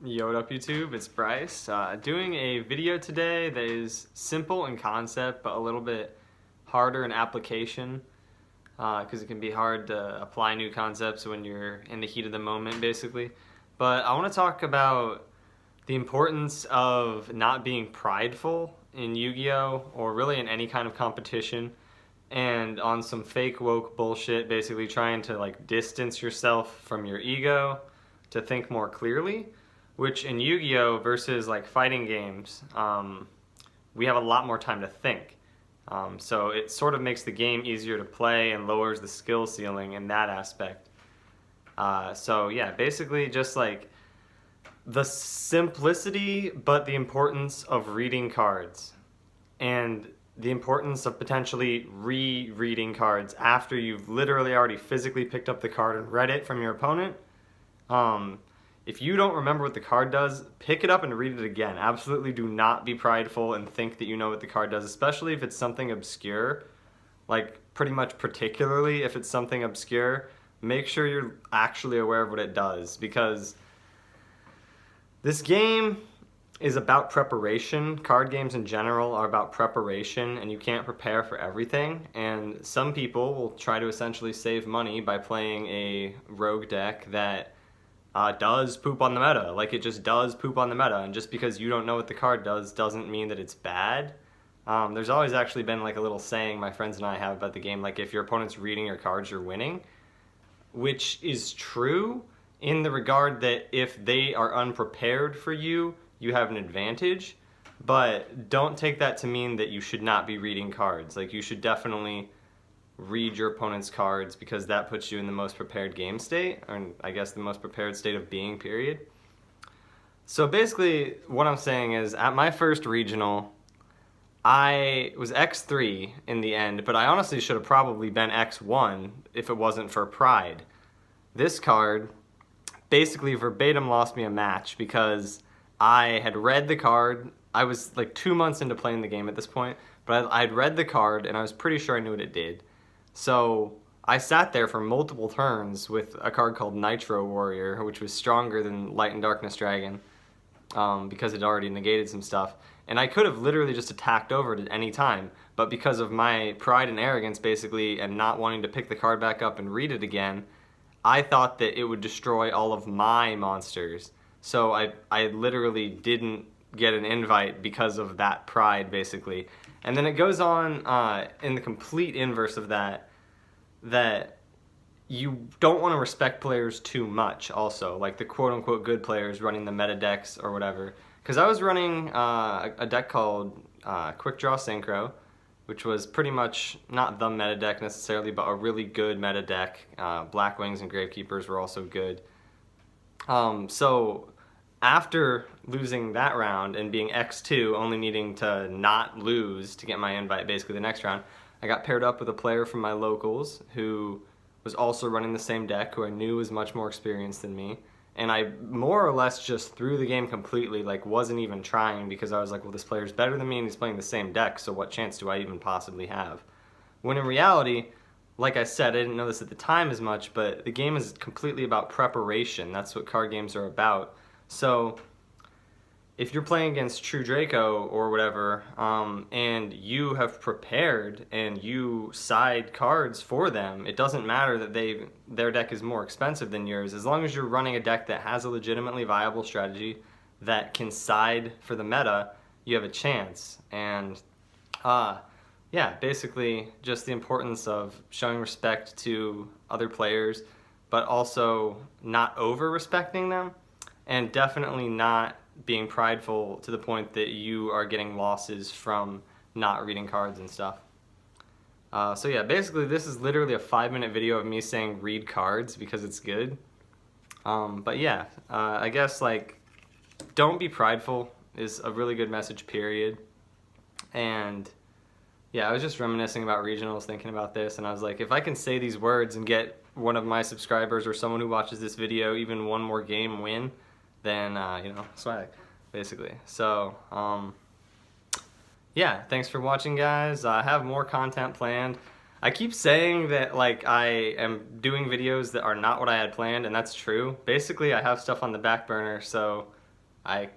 Yo, what up YouTube? It's Bryce. Doing a video today that is simple in concept but a little bit harder in application because it can be hard to apply new concepts when you're in the heat of the moment basically. But I want to talk about the importance of not being prideful in Yu-Gi-Oh! Or really in any kind of competition, and on some fake woke bullshit, basically trying to like distance yourself from your ego to think more clearly. Which in Yu-Gi-Oh! Versus like fighting games, we have a lot more time to think. So it sort of makes the game easier to play and lowers the skill ceiling in that aspect. So yeah, basically just like the simplicity but the importance of reading cards and the importance of potentially rereading cards after you've literally already physically picked up the card and read it from your opponent. If you don't remember what the card does, pick it up and read it again. Absolutely do not be prideful and think that you know what the card does, especially if it's something obscure. Like, pretty much particularly if it's something obscure, make sure you're actually aware of what it does, because this game is about preparation. Card games in general are about preparation, and you can't prepare for everything. And some people will try to essentially save money by playing a rogue deck that does poop on the meta. Like, it just does poop on the meta, and just because you don't know what the card does doesn't mean that it's bad. There's always actually been like a little saying my friends and I have about the game, like if your opponent's reading your cards, you're winning, which is true in the regard that if they are unprepared for you, you have an advantage, but don't take that to mean that you should not be reading cards. Like, you should definitely read your opponent's cards, because that puts you in the most prepared game state, or I guess the most prepared state of being, period. So basically what I'm saying is, at my first regional, I was X3 in the end, but I honestly should have probably been X1 if it wasn't for pride. This card basically verbatim lost me a match because I had read the card. I was like 2 months into playing the game at this point, but I'd read the card and I was pretty sure I knew what it did. So I sat there for multiple turns with a card called Nitro Warrior, which was stronger than Light and Darkness Dragon, because it already negated some stuff. And I could have literally just attacked over it at any time, but because of my pride and arrogance, basically, and not wanting to pick the card back up and read it again, I thought that it would destroy all of my monsters. So I literally didn't get an invite because of that pride, basically. And then it goes on in the complete inverse of that, that you don't want to respect players too much also, like the quote-unquote good players running the meta decks or whatever. Because I was running a deck called Quick Draw Synchro, which was pretty much not the meta deck necessarily, but a really good meta deck. Black Wings and Gravekeepers were also good. So after losing that round and being X2, only needing to not lose to get my invite basically the next round, I got paired up with a player from my locals who was also running the same deck, who I knew was much more experienced than me. And I more or less just threw the game completely, like wasn't even trying, because I was like, well, this player's better than me and he's playing the same deck, so what chance do I even possibly have? When in reality, like I said, I didn't know this at the time as much, but the game is completely about preparation. That's what card games are about. So if you're playing against True Draco or whatever, and you have prepared and you side cards for them, it doesn't matter that their deck is more expensive than yours. As long as you're running a deck that has a legitimately viable strategy that can side for the meta, you have a chance. And yeah, basically just the importance of showing respect to other players, but also not over-respecting them, and definitely not being prideful to the point that you are getting losses from not reading cards and stuff. So yeah, basically this is literally a 5-minute video of me saying read cards because it's good. But yeah, I guess like don't be prideful is a really good message, period. And yeah, I was just reminiscing about regionals, thinking about this, and I was like, if I can say these words and get one of my subscribers or someone who watches this video even one more game win, then, you know, swag, basically. So, yeah, thanks for watching, guys. I have more content planned. I keep saying that, like, I am doing videos that are not what I had planned, and that's true. Basically, I have stuff on the back burner, so I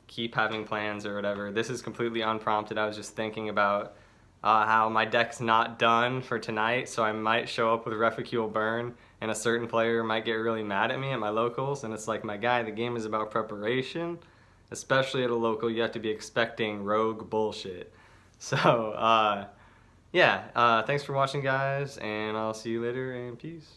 keep having plans or whatever. This is completely unprompted. I was just thinking about how my deck's not done for tonight, so I might show up with Refugule Burn, and a certain player might get really mad at me at my locals, and it's like, my guy, the game is about preparation. Especially at a local, you have to be expecting rogue bullshit. So, yeah, thanks for watching, guys, and I'll see you later, and peace.